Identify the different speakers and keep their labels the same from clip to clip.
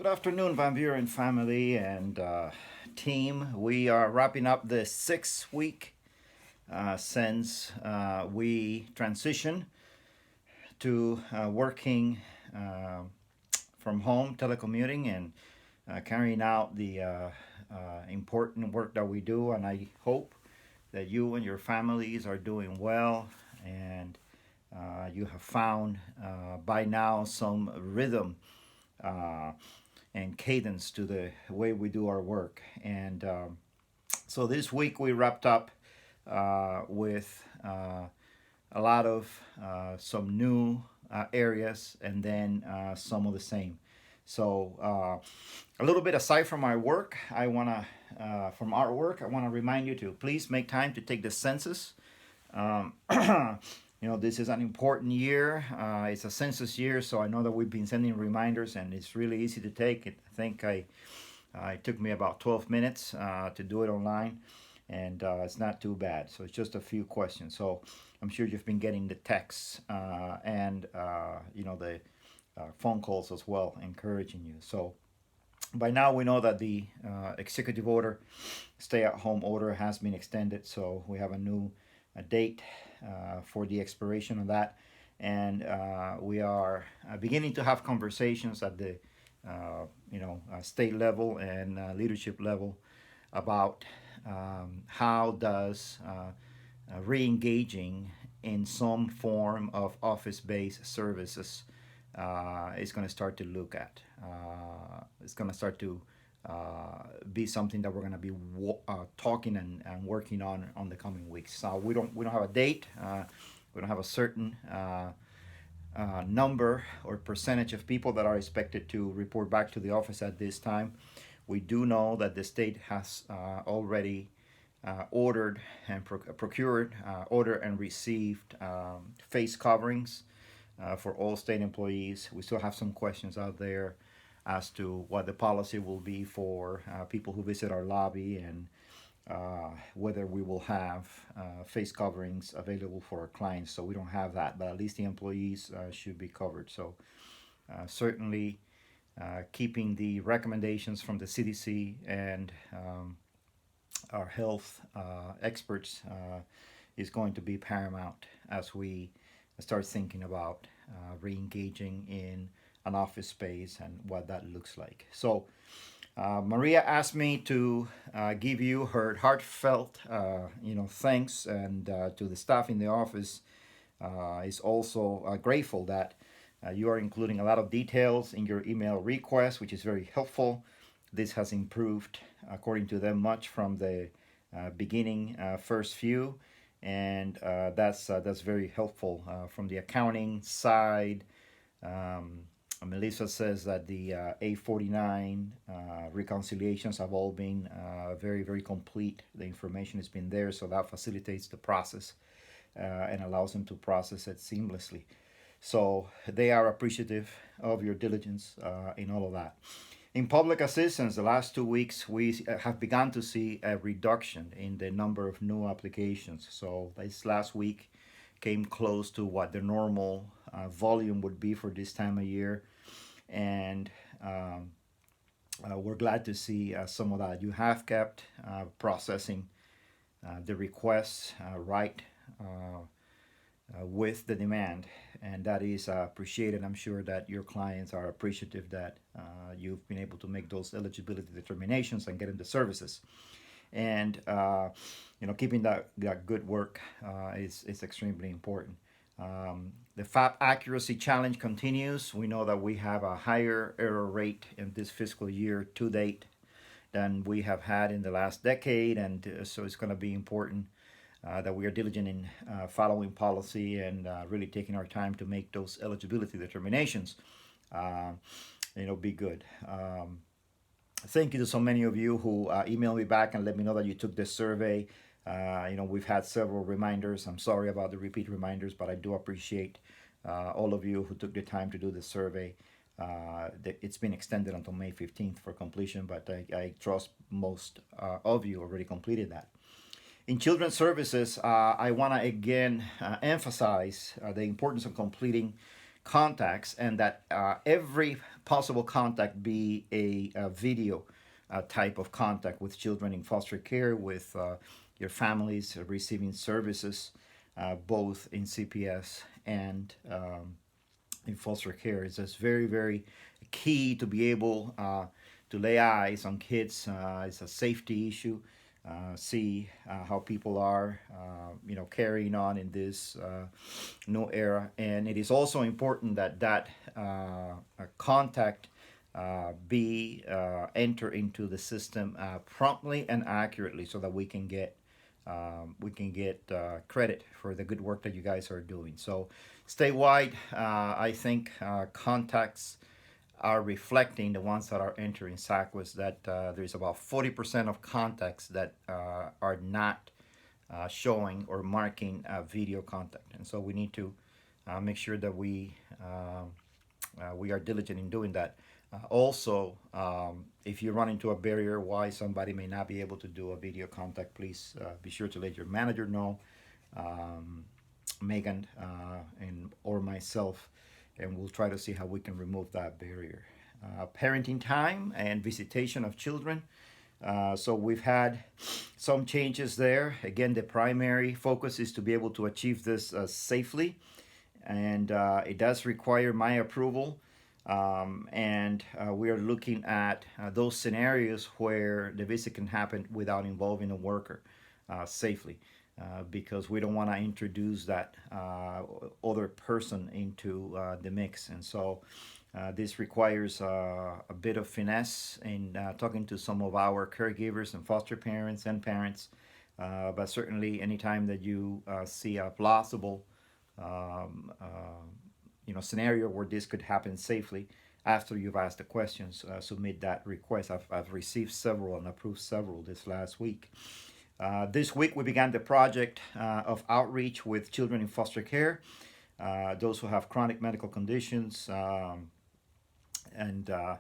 Speaker 1: Good afternoon, Van Buren family and team. We are wrapping up the 6 week since we transitioned to working uh, from home, telecommuting, and carrying out the important work that we do. And I hope that you and your families are doing well and you have found by now some rhythm uh, and cadence to the way we do our work. And so this week we wrapped up with a lot of some new areas and then some of the same. So a little bit aside from my work, I want to from our work, I want to remind you to please make time to take the census. Um, this is an important year. It's a census year, so I know that we've been sending reminders, and it's really easy to take. I think it took me about 12 minutes to do it online, and it's not too bad. So it's just a few questions. So I'm sure you've been getting the texts and the phone calls as well, encouraging you. So by now we know that the executive order, stay-at-home order, has been extended. So we have a new date for the expiration of that, and we are beginning to have conversations at the state level and leadership level about how does re-engaging in some form of office-based services is going to start to look at. It's going to start to be something that we're going to be talking and working on the coming weeks. So we don't have a date. We don't have a certain number or percentage of people that are expected to report back to the office at this time. We do know that the state has already ordered and procured, ordered and received face coverings for all state employees. We still have some questions out there as to what the policy will be for people who visit our lobby and whether we will have face coverings available for our clients. So we don't have that, but at least the employees should be covered. So certainly keeping the recommendations from the CDC and our health experts is going to be paramount as we start thinking about re-engaging in an office space and what that looks like. So Maria asked me to give you her heartfelt, thanks, and to the staff in the office. Is also grateful that you are including a lot of details in your email request, which is very helpful. This has improved, according to them, much from the beginning first few, and that's very helpful from the accounting side. Melissa says that the A49 reconciliations have all been very, very complete. The information has been there, so that facilitates the process and allows them to process it seamlessly. So they are appreciative of your diligence in all of that. In public assistance, the last 2 weeks, we have begun to see a reduction in the number of new applications. So this last week came close to what the normal volume would be for this time of year. And we're glad to see some of that. You have kept processing the requests right with the demand, and that is appreciated. I'm sure that your clients are appreciative that you've been able to make those eligibility determinations and get them the services. And keeping that good work is extremely important. The FAP accuracy challenge continues. We know that we have a higher error rate in this fiscal year to date than we have had in the last decade, and so it's going to be important that we are diligent in following policy and really taking our time to make those eligibility determinations. Be good. Thank you to so many of you who emailed me back and let me know that you took this survey. We've had several reminders. I'm sorry about the repeat reminders, but I do appreciate all of you who took the time to do the survey. It's been extended until May 15th for completion, but I trust most of you already completed that. In children's services, I want to again emphasize the importance of completing contacts, and that every possible contact be a video type of contact with children in foster care, with your families receiving services, both in CPS and in foster care. It's just very, very key to be able to lay eyes on kids. It's a safety issue. See how people are, carrying on in this new era. And it is also important that contact be enter into the system promptly and accurately, so that we can get credit for the good work that you guys are doing. So statewide, I think contacts are reflecting, the ones that are entering SACWIS, that there's about 40% of contacts that are not showing or marking video contact. And so we need to make sure that we are diligent in doing that. Also, if you run into a barrier why somebody may not be able to do a video contact, please be sure to let your manager know, Megan, and or myself, and we'll try to see how we can remove that barrier. Parenting time and visitation of children. So we've had some changes there. Again, the primary focus is to be able to achieve this safely, and it does require my approval. And we are looking at those scenarios where the visit can happen without involving a worker safely, because we don't want to introduce that other person into the mix. And so this requires a bit of finesse in talking to some of our caregivers and foster parents and parents. But certainly, anytime that you see a plausible scenario where this could happen safely, after you've asked the questions, submit that request. I've received several and approved several this last week. This week we began the project of outreach with children in foster care, those who have chronic medical conditions, and the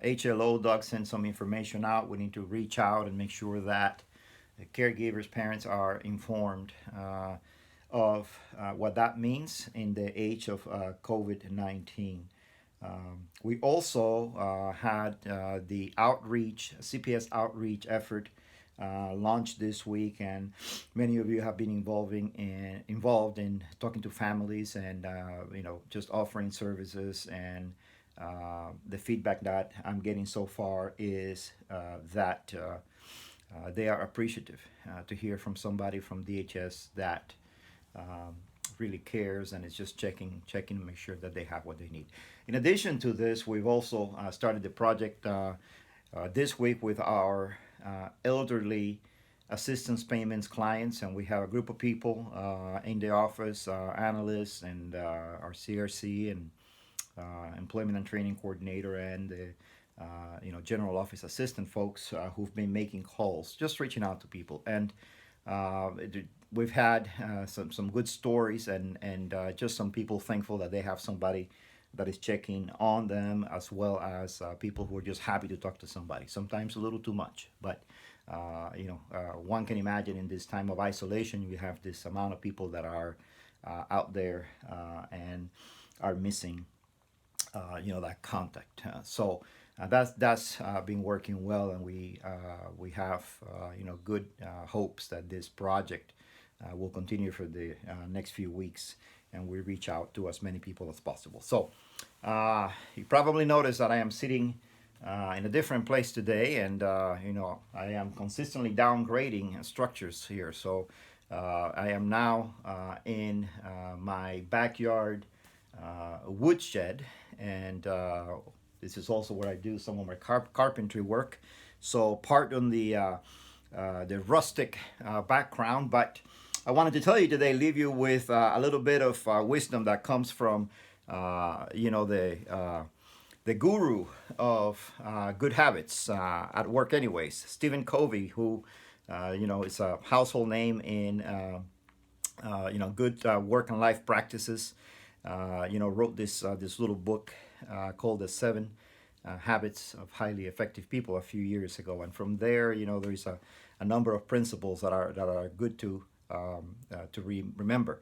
Speaker 1: HLO Doug sent some information out. We need to reach out and make sure that the caregivers, parents are informed of what that means in the age of COVID-19. We also had the outreach, CPS outreach effort launched this week, and many of you have been involved in talking to families and just offering services. And the feedback that I'm getting so far is that they are appreciative to hear from somebody from DHS that really cares and is just checking to make sure that they have what they need. In addition to this, we've also started the project this week with our elderly assistance payments clients, and we have a group of people in the office, analysts and our CRC and employment and training coordinator and the general office assistant folks who've been making calls, just reaching out to people. And we've had some good stories and just some people thankful that they have somebody that is checking on them, as well as people who are just happy to talk to somebody. Sometimes a little too much, but one can imagine in this time of isolation, you have this amount of people that are out there and are missing that contact. So that's been working well, and we have good hopes that this project will continue for the next few weeks, and we reach out to as many people as possible. So you probably noticed that I am sitting in a different place today, and I am consistently downgrading structures here. So I am now in my backyard woodshed, and this is also where I do some of my carpentry work. So part on the rustic background, but I wanted to tell you today, leave you with a little bit of wisdom that comes from the guru of good habits at work anyways, Stephen Covey, who is a household name in good work and life practices. Wrote this little book called The 7 Habits of Highly Effective People a few years ago, and from there, there's a number of principles that are good to remember.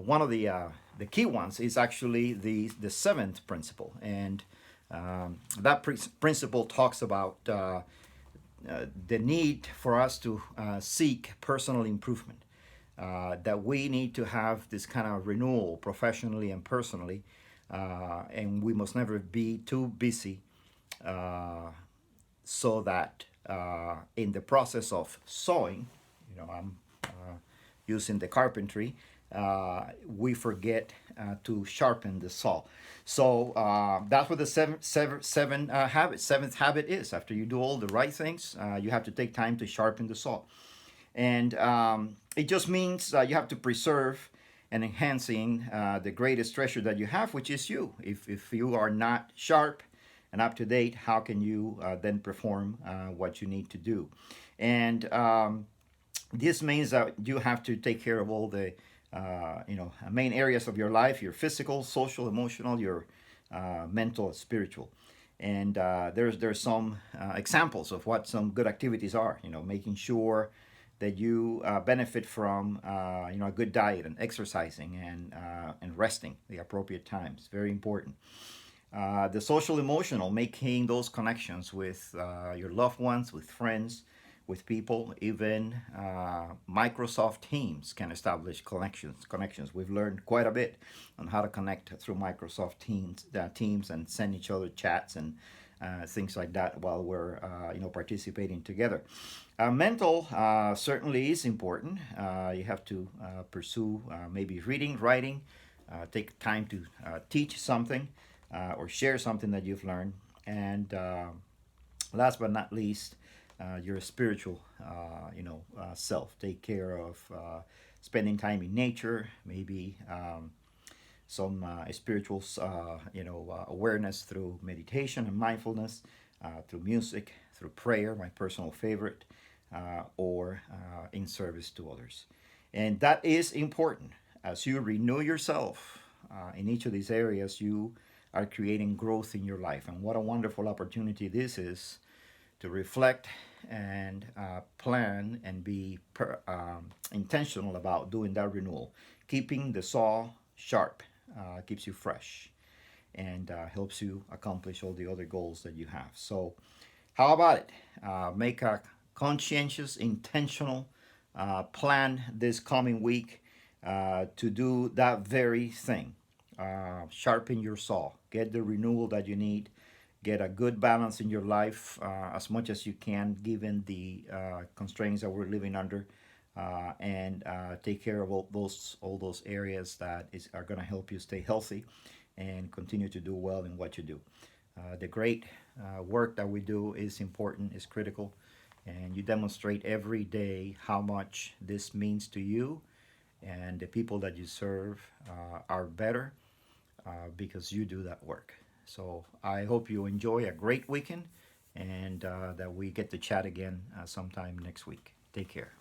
Speaker 1: one of the key ones is actually the seventh principle, and that principle talks about the need for us to seek personal improvement. That we need to have this kind of renewal professionally and personally, and we must never be too busy so that in the process of sewing, I'm using the carpentry, we forget to sharpen the saw. So that's what the seventh habit is. After you do all the right things, you have to take time to sharpen the saw. And it just means you have to preserve and enhancing the greatest treasure that you have, which is you. If you are not sharp and up to date, how can you then perform what you need to do? And this means that you have to take care of all the main areas of your life: your physical, social, emotional, your mental, spiritual. And there's some examples of what some good activities are. Making sure that you benefit from a good diet and exercising and resting the appropriate times. Very important. The social emotional, making those connections with your loved ones, with friends, with people. Even Microsoft Teams can establish connections. We've learned quite a bit on how to connect through Microsoft Teams and send each other chats and things like that while we're participating together. Mental certainly is important. You have to pursue maybe reading, writing, take time to teach something or share something that you've learned. And last but not least, your spiritual self. Take care of spending time in nature, maybe some spiritual awareness through meditation and mindfulness, through music, through prayer, my personal favorite, or in service to others. And that is important. As you renew yourself in each of these areas, you are creating growth in your life. And what a wonderful opportunity this is to reflect and plan and be intentional about doing that renewal. Keeping the saw sharp keeps you fresh and helps you accomplish all the other goals that you have. So, how about it? Make a conscientious, intentional plan this coming week to do that very thing. Sharpen your saw, get the renewal that you need, get a good balance in your life as much as you can given the constraints that we're living under, and take care of all those areas that are going to help you stay healthy and continue to do well in what you do. The great work that we do is important, is critical, and you demonstrate every day how much this means to you, and the people that you serve are better because you do that work. So I hope you enjoy a great weekend and that we get to chat again sometime next week. Take care.